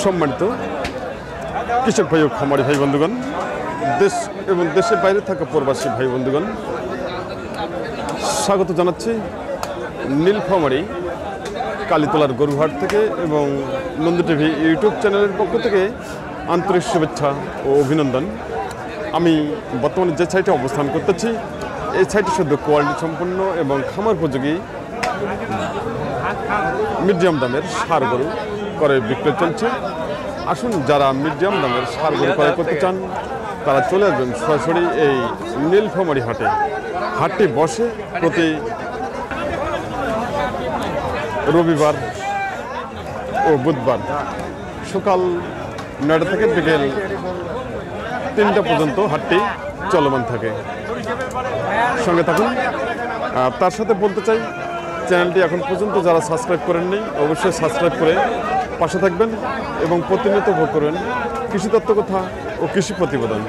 সম্মানিত কৃষক ভাই ও খামারি ভাই বন্ধুগণ, দেশ এবং দেশের বাইরে থাকা প্রবাসী ভাই বন্ধুগণ, স্বাগত জানাচ্ছি নীলফামারী কালীতলার গরুহাট থেকে এবং নন্দী টিভি ইউটিউব চ্যানেলের পক্ষ থেকে আন্তরিক শুভেচ্ছা ও অভিনন্দন। আমি বর্তমানে যে সাইটে অবস্থান করতেছি, এই সাইটে শুধু কোয়ালিটি সম্পন্ন এবং খামার উপযোগী মিডিয়াম দামের ষাঁড় গরু ক্রয় বিক্রয় চলছে। আসুন, যারা মিডিয়াম দামের ষাঁড় গরু ক্রয় করতে চান তারা চলে আসবেন সরাসরি এই নীলফামারী হাটে। হাটটি বসে প্রতি রবিবার ও বুধবার সকাল 9টা থেকে বিকেল 3টা পর্যন্ত হাটটি চলমান থাকে। সঙ্গে থাকুন। তার সাথে বলতে চাই, চ্যানেলটি এখন পর্যন্ত যারা সাবস্ক্রাইব করেননি অবশ্যই সাবস্ক্রাইব করে পাশে থাকবেন এবং প্রতিনিয়ত ভোগ করবেন কৃষি তত্ত্ব কথা ও কৃষি প্রতিবেদন।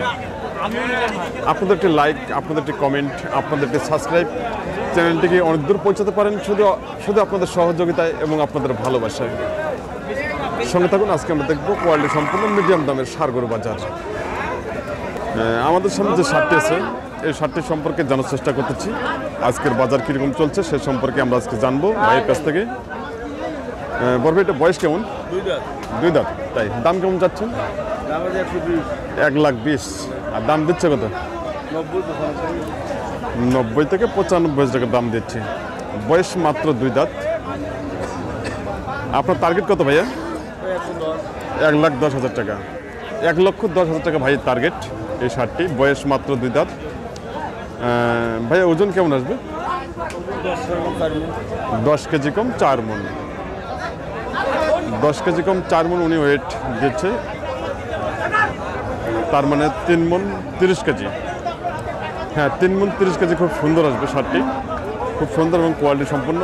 আপনাদের একটি লাইক, আপনাদের একটি কমেন্ট, আপনাদের একটি সাবস্ক্রাইব চ্যানেলটিকে অনেক দূর পৌঁছাতে পারেন শুধু আপনাদের সহযোগিতায় এবং আপনাদের ভালোবাসায়। সঙ্গে থাকুন। আজকে আমরা দেখব কোয়ালিটি সম্পূর্ণ মিডিয়াম দামের ষাঁড় গরু বাজার। আমাদের সামনে যে ষাঁড়টি আছে, এই ষাঁড়টি সম্পর্কে জানার চেষ্টা করতেছি। আজকের বাজার কীরকম চলছে সে সম্পর্কে আমরা আজকে জানবো ভাইয়ের কাছ থেকে। বড় ভাই, এটা বয়স কেমন? 2 দাঁত। তাই দাম কেমন যাচ্ছেন? 1,20,000। আর দাম দিচ্ছে কত? 90 থেকে 95 টাকা দাম দিচ্ছে। বয়স মাত্র 2 দাঁত। আপনার টার্গেট কত ভাইয়া? 1,10,000 টাকা। 1,10,000 টাকা ভাইয়ের টার্গেট এই ষাঁড়টি। বয়স মাত্র 2 দাঁত। ভাইয়া ওজন কেমন আসবে? 10 কেজি কম 4 মণ। 10 কেজি কম 4 মণ উনি ওয়েট দিচ্ছে, তার মানে 3 মণ 30 কেজি। হ্যাঁ, 3 মণ 30 কেজি। খুব সুন্দর আসবে ষাঁড়টি, খুব সুন্দর এবং কোয়ালিটি সম্পন্ন।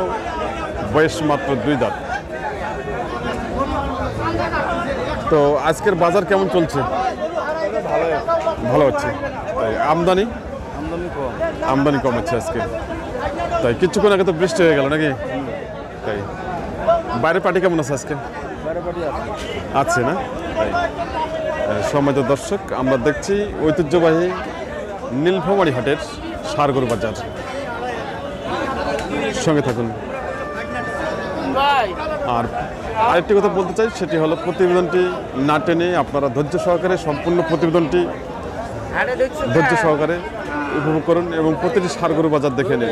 বয়স মাত্র 2 দাঁত। তো আজকের বাজার কেমন চলছে? ভালো হচ্ছে। তাই আমদানি কম হচ্ছে আজকে। তাই কিছুক্ষণ আগে তো বৃষ্টি হয়ে গেল নাকি? তাই বাইরে পার্টি কেমন আছে আজকে? আছে না? তাই সম্মানিত দর্শক, আমরা দেখছি ঐতিহ্যবাহী নীলফামারী হাটের ষাঁড় গরু বাজার। সঙ্গে থাকুন। আর আরেকটি কথা বলতে চাই, সেটি হলো প্রতিবেদনটি না টেনে আপনারা ধৈর্য সহকারে সম্পূর্ণ প্রতিবেদনটি ধৈর্য সহকারে উপভোগ করুন এবং প্রতিটি ষাঁড় গরু বাজার দেখে নিন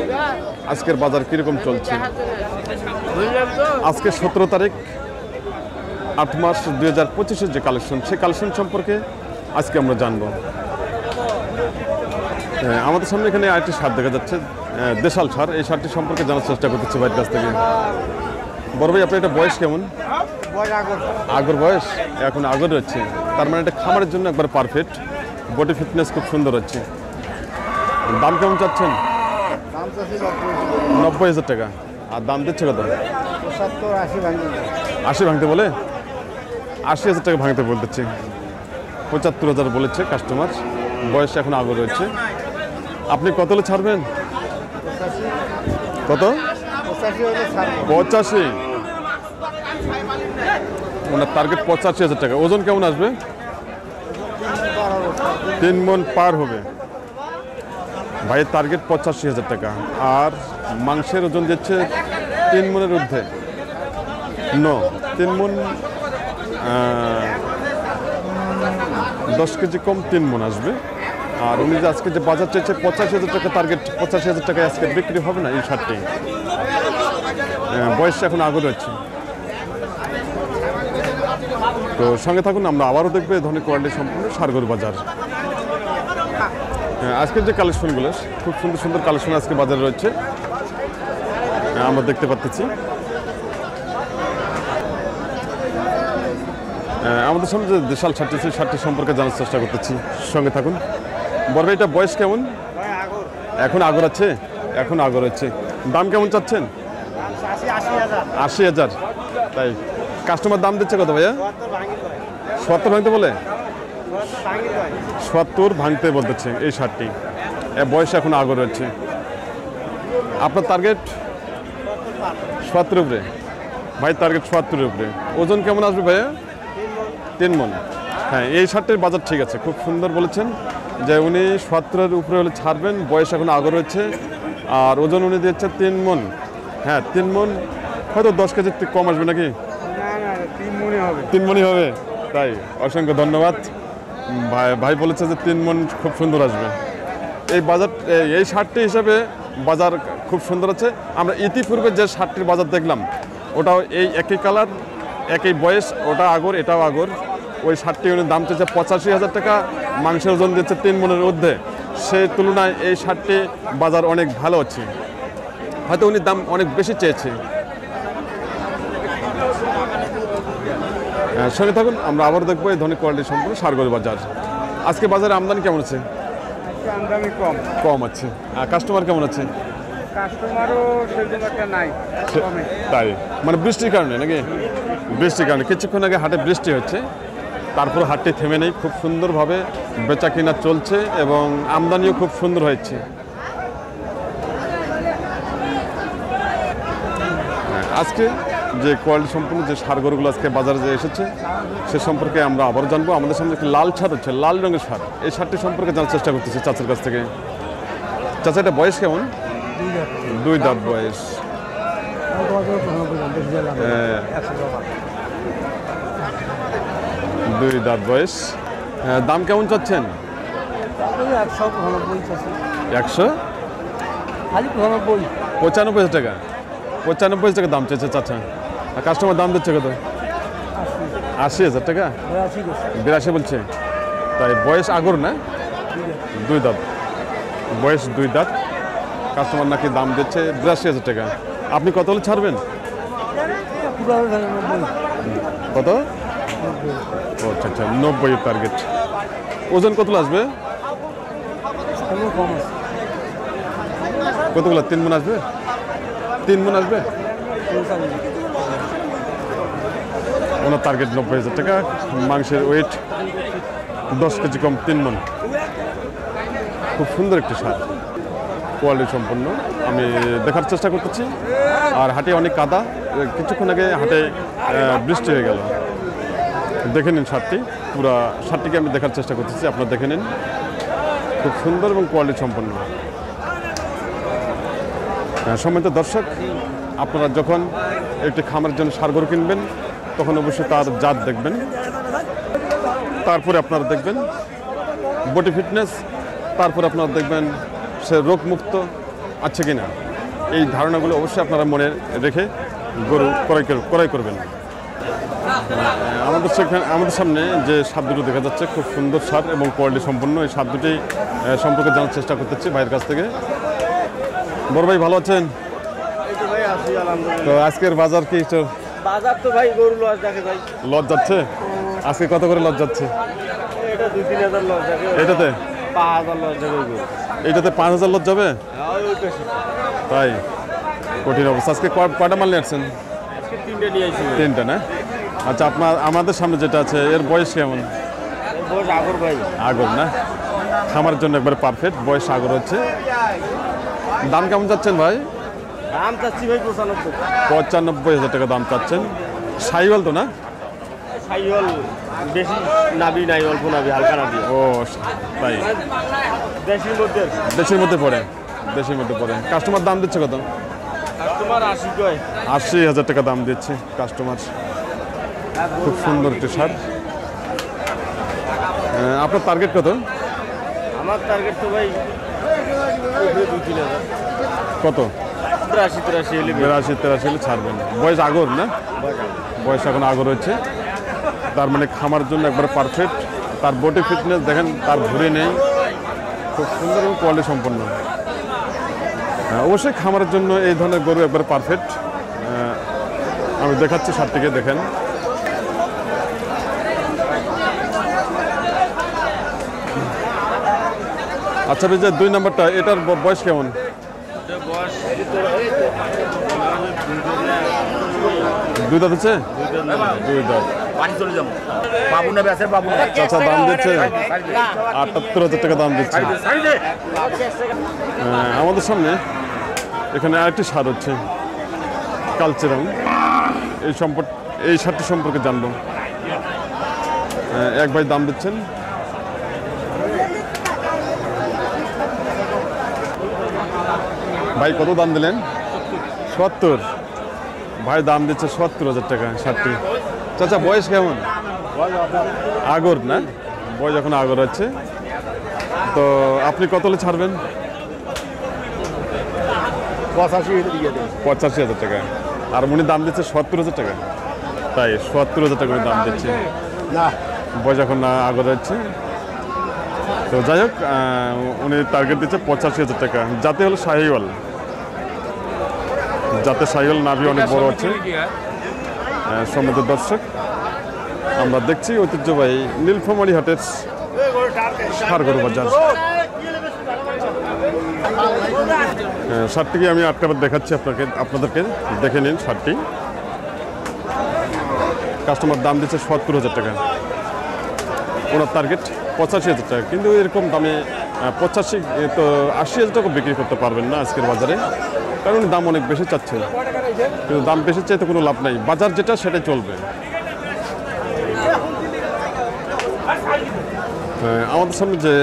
আজকের বাজার কীরকম চলছে। আজকে 17 তারিখ 8 মাস 2025-এর যে কালেকশন, সেই কালেকশন সম্পর্কে আজকে আমরা জানব। আমাদের সামনে এখানে আরেকটি ষাঁড় দেখা যাচ্ছে, দেশাল ষাঁড়। এই ষাঁড়টি সম্পর্কে জানার চেষ্টা করতেছি ভাইয়ের কাছ থেকে। বড় ভাই, আপনার এটা বয়স কেমন? আগর বয়স, এখন আগর হচ্ছে। তার মানে এটা খামারের জন্য একবার পারফেক্ট। বডি ফিটনেস খুব সুন্দর হচ্ছে। দাম কেমন চাচ্ছেন? 90,000 টাকা। আর দাম দিচ্ছে কত? 80 ভাঙতে বলে? 80,000 টাকা ভাঙতে বলতেছে। 75,000 বলেছে কাস্টমার। বয়স এখন আগর রয়েছে। আপনি কত হলে ছাড়বেন? কত? 85। ওনার টার্গেট 85,000 টাকা। ওজন কেমন আসবে? 3 মণ পার হবে। ভাইয়ের টার্গেট 85,000 টাকা। আর মাংসের ওজন দিচ্ছে 3 মণের ঊর্ধ্বে। 3 মণ 10 কেজি কম 3 মণ আসবে। আর উনি যে আজকে যে বাজার চাইছে 85,000 টাকা টার্গেট, 85,000 টাকায় আজকে বিক্রি হবে না এই ষাঁড়টি। বয়স এখন আগর হচ্ছে। তো সঙ্গে থাকুন, আমরা আবারও দেখবো এই ধরনের কোয়ালিটি সম্পূর্ণ ষাঁড় গরু বাজার। আজকের যে কালেকশনগুলো, খুব সুন্দর সুন্দর কালেকশন আজকে বাজারে রয়েছে, আমরা দেখতে পাচ্ছি। আমাদের সামনে যে দেশাল ষাঁড়টি, সেই ষাঁড়টি সম্পর্কে জানার চেষ্টা করতেছি। সঙ্গে থাকুন। বড় ভাই, এটা বয়স কেমন? এখন আগর আছে। এখন আগর হচ্ছে। দাম কেমন চাচ্ছেন? 80,000। তাই কাস্টমার দাম দিচ্ছে কত ভাইয়া? 70 ভাঙতে বলে? 70 ভাঙতে বলতেছে এই ষাঁড়টি। বয়স এখন আগর রয়েছে। আপনার টার্গেট 70 উপরে? ভাই টার্গেট 70 উপরে। ওজন কেমন আসবে ভাইয়া? 3 মণ। হ্যাঁ, এই শার্টের বাজার ঠিক আছে, খুব সুন্দর বলেছেন যে উনি 17-এর উপরে হলে ছাড়বেন, বয়স এখন আগে রয়েছে, আর ওজন উনি দিচ্ছে 3 মণ। হ্যাঁ, 3 মণ, হয়তো 10 কেজি কম আসবে নাকি? 3 মণই হবে। তাই, অসংখ্য ধন্যবাদ। ভাই বলেছে যে 3 মণ খুব সুন্দর আসবে। এই বাজার, এই শার্টটি হিসাবে বাজার খুব সুন্দর আছে। আমরা ইতিপূর্বে যে শার্টটির বাজার দেখলাম ওটাও এই একই কালার, একই বয়স, ওটা আগর, এটাও আগর। ওই শার্টটি উনি দাম চেয়েছে 85,000 টাকা, মাংসের ওজন দিচ্ছে 3 মণের ঊর্ধ্বে। সেই তুলনায় এই শার্টটি বাজার অনেক ভালো আছে, হয়তো উনি দাম অনেক বেশি চেয়েছে। সঙ্গে থাকুন, আমরা আবার দেখবো এই ধরনের কোয়ালিটি সম্পূর্ণ সারগোল বাজার। আজকে বাজারে আমদানি কেমন আছে? আমদানি কম আছে। কাস্টমার কেমন আছে? কাস্টমারও সেরকম একটা নাই, তাই মানে বৃষ্টির কারণে নাকি? বৃষ্টির কারণে কিছুক্ষণ আগে হাটে বৃষ্টি হচ্ছে, তারপর হাটটি থেমে নেই, খুব সুন্দরভাবে বেচা কিনা চলছে এবং আমদানিও খুব সুন্দর হয়েছে। আজকে যে কোয়ালিটি সম্পূর্ণ যে সার গরুগুলো আজকে বাজারে যে এসেছে সে সম্পর্কে আমরা আবার জানবো। আমাদের সামনে একটি লাল সার হচ্ছে, লাল রঙের সার। এই সারটি সম্পর্কে জানার চেষ্টা করতেছি চাচার কাছ থেকে। চাচা, এটা বয়স কেমন? 2 দাঁত বয়স। 2 দাঁত বয়স। দাম কেমন চাচ্ছেন? 195,000 টাকা। 95,000 টাকা দাম চাইছে চাচা। আর কাস্টমার দাম দিচ্ছে কত? 80,000 টাকা। 82 বলছে। তাই বয়স আগর না? 2 দাঁত বয়স, 2 দাঁত। কাস্টমার নাকি দাম দিচ্ছে 82,000 টাকা। আপনি কত হলে ছাড়বেন? কত? আচ্ছা আচ্ছা, 90 টার্গেট। ওজন কত আসবে? কতগুলো? 3 মণ আসবে? 3 মণ আসবে। ওনার টার্গেট 90,000 টাকা। মাংসের ওয়েট 10 কেজি কম, 3 মণ। খুব সুন্দর একটি সার, কোয়ালিটি সম্পন্ন। আমি দেখার চেষ্টা করতেছি। আর হাটে অনেক কাদা, কিছুক্ষণ আগে হাটে বৃষ্টি হয়ে গেল। দেখে নিন শার্টটি, পুরো শার্টটিকে আমি দেখার চেষ্টা করতেছি, আপনারা দেখে নিন। খুব সুন্দর এবং কোয়ালিটি সম্পন্ন। সম্মানিত দর্শক, আপনারা যখন একটি খামারের জন্য সার গরু কিনবেন তখন অবশ্যই তার জাত দেখবেন, তারপরে আপনারা দেখবেন বডি ফিটনেস, তারপরে আপনারা দেখবেন সে রোগমুক্ত আছে কিনা। এই ধারণাগুলো অবশ্যই আপনারা মনে রেখে গরু ক্রয় করবেন। আমাদের সামনে যে সার দুটো দেখা যাচ্ছে খুব সুন্দর সার এবং কোয়ালিটি সম্পন্ন। এই সার দুটি সম্পর্কে জানার চেষ্টা করতেছি ভাইয়ের কাছ থেকে। বড় ভাই, ভালো আছেন? তো আজকের বাজার কি? বাজার তো ভাই গরু লস দেখে ভাই। লস যাচ্ছে? আজকে কত করে লস যাচ্ছে? এটা 2-3 হাজার লস দেখে। এটাতে 5,000 লস যাবে। এটাতে 5,000 লস যাবে? তাই, কঠিন অবস্থা। আজকে কয়টা মাল নিয়ে আসছেন? আজকে 3টে নিয়ে আসছি। 3টা না? আচ্ছা, আমাদের সামনে যেটা আছে এর বয়স কেমন? বয়স আগর ভাই। আগর না? খামারের জন্য একবারে পারফেক্ট, বয়স আগর হচ্ছে। দাম কেমন চাচ্ছেন ভাই? দাম চাচ্ছি ভাই 95,000 টাকা দাম চাচ্ছেন। সাইওয়াল তো না? সাইওয়াল বেশি নাবি নাই, অল্প নাবি, হালকা নাবি। ও তাই, দেশের মধ্যে পড়ে। কাস্টমার দাম দিচ্ছে কত? কাস্টমার 80 কয়। 80,000 টাকা দাম দিচ্ছে কাস্টমার। খুব সুন্দর একটি সার। আপনার টার্গেট কত? আমার টার্গেট তো ভাই 2-3 হাজার। কত? 83 হলে ছাড়বেন। বয়স আগর না? বয়স এখন আগর হচ্ছে, তার মানে খামার জন্য একবার পারফেক্ট। তার বডি ফিটনেস দেখেন, তার ভুঁড়ি নেই, খুব সুন্দর এবং কোয়ালিটি সম্পন্ন। অবশ্যই খামারের জন্য এই ধরনের গরু একবার পারফেক্ট। আমি দেখাচ্ছি সারটিকে, দেখেন। আচ্ছা, যে 2 নম্বরটা, এটার বয়স কেমন? দুই দাঁত হচ্ছে? 2 দাঁত। চাচা দাম দিচ্ছে 78,000 টাকা দাম দিচ্ছে। আমাদের সামনে এখানে আরেকটি সার হচ্ছে কালচে রং। এই সারটি সম্পর্কে জানবো। এক ভাই দাম দিচ্ছেন। ভাই কত দাম দিলেন? 70। ভাই দাম দিচ্ছে 70,000 টাকা ষাটটি। চাচা বয়স কেমন? আগর না, বয়স এখন আগর আছে। তো আপনি কত হলে ছাড়বেন? 85,000 টাকা। আর উনি দাম দিচ্ছে 70,000 টাকা। তাই 70,000 টাকা দাম দিচ্ছে। বয়স এখন না আগর যাচ্ছে। তো যাই হোক, উনি টার্গেট দিচ্ছে 85,000 টাকা। যাতে হলো শাহিওয়াল, যাতে শাহিওয়াল নাভি অনেক বড় আছে। সম্মানিত দর্শক, আমরা দেখছি ঐতিহ্যবাহী নীলফামারী হাটের ষাড়গরু বাজার। ষাটটিকে আমি আটটাবার দেখাচ্ছি আপনাদেরকে দেখে নিন। ষাটটি কাস্টমার দাম দিচ্ছে 70,000 টাকা, ওনার টার্গেট 85,000 টাকা। কিন্তু এরকম দামে 85 তো 80,000 টাকা বিক্রি করতে পারবেন না আজকের বাজারে, কারণ দাম অনেক বেশি চাচ্ছেন। কিন্তু দাম বেশি চাইতে কোনো লাভ নাই, বাজার যেটা সেটাই চলবে। আমাদের সামনে যে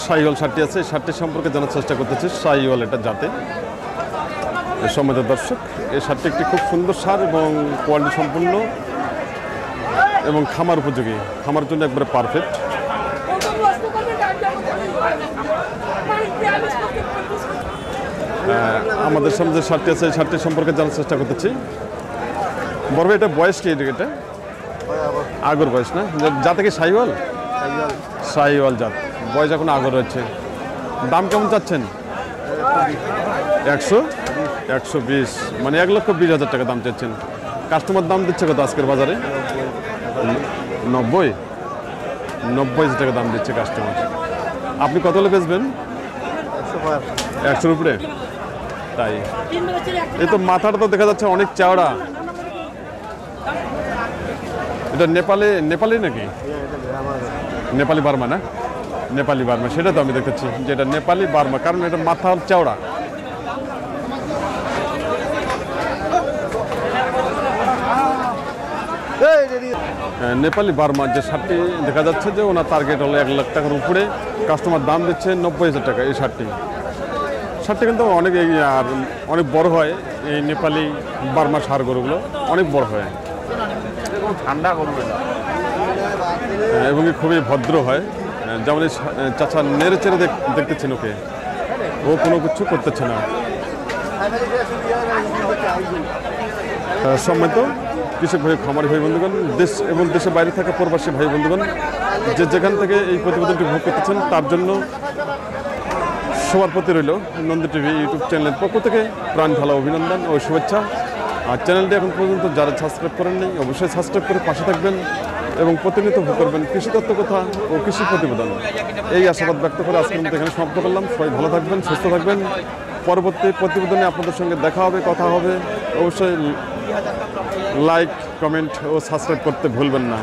শাহিওয়াল ষাটটি আছে, ষাটটি সম্পর্কে জানার চেষ্টা করতেছি। শাহিওয়াল এটা জাতে। সম্মানিত দর্শক, এই ষাটটি একটি খুব সুন্দর সার এবং কোয়ালিটি সম্পূর্ণ এবং খামার উপযোগী, খামার জন্য একবারে পারফেক্ট। আমাদের সামনে যে ষাটটি আছে, এই ষাটটি সম্পর্কে জানার চেষ্টা করতেছি। বড় ভাই, এটা বয়স কি? এটা আগর বয়স না? জাতে কি শাহিওয়াল? শাহিওয়াল জাত, বয়স এখন আগর রয়েছে। দাম কেমন চাচ্ছেন? 120, মানে 1,20,000 টাকা দাম চাচ্ছেন। কাস্টমার দাম দিচ্ছে কত আজকের বাজারে? 90,000 টাকা দাম দিচ্ছে কাস্টমার। আপনি কত হলে বেচবেন? 100-র উপরে। তাই এই তো মাথাটা তো দেখা যাচ্ছে অনেক চওড়া। এটা নেপালি নাকি? নেপালি বার্মা না? নেপালি বার্মা, সেটা তো আমি দেখতেছি যে এটা নেপালি বার্মা, কারণ এটা মাথা চওড়া। নেপালি বার্মা যে ষাটটি দেখা যাচ্ছে যে ওনার টার্গেট হলো 1 লাখ টাকার উপরে। কাস্টমার দাম দিচ্ছে 90,000 টাকা। এই ষাটটি কিন্তু অনেক আর অনেক বড় হয়। এই নেপালি বার্মা ষাড় গরুগুলো অনেক বড় হয়, ঠান্ডা করবে এবং খুবই ভদ্র হয়। যেমন এই চাচা নেড়ে চেড়ে দেখতেছেন, ওকে ও কোনো কিছু করতেছে না। সম্মানিত কৃষক ভাই, খামারি ভাই বন্ধুগণ, দেশ এবং দেশের বাইরে থাকা প্রবাসী ভাই বন্ধুগণ, যে যেখান থেকে এই প্রতিবেদনটি ভোগ করতেছেন তার জন্য সবার প্রতি রইল নন্দী টিভি ইউটিউব চ্যানেলের পক্ষ থেকে প্রাণ ঢালা অভিনন্দন ও শুভেচ্ছা। আর চ্যানেলটি এখন পর্যন্ত যারা সাবস্ক্রাইব করেননি, অবশ্যই সাবস্ক্রাইব করে পাশে থাকবেন এবং প্রতিনিয়ত ভোগ করবেন কৃষি তত্ত্ব কথা ও কৃষি প্রতিবেদন। এই আশাবাদ ব্যক্ত করে আজকের মতো এখানে সমাপ্ত করলাম। সবাই ভালো থাকবেন, সুস্থ থাকবেন। পরবর্তী প্রতিবেদনে আপনাদের সঙ্গে দেখা হবে, কথা হবে। অবশ্যই লাইক, কমেন্ট ও সাবস্ক্রাইব করতে ভুলবেন না।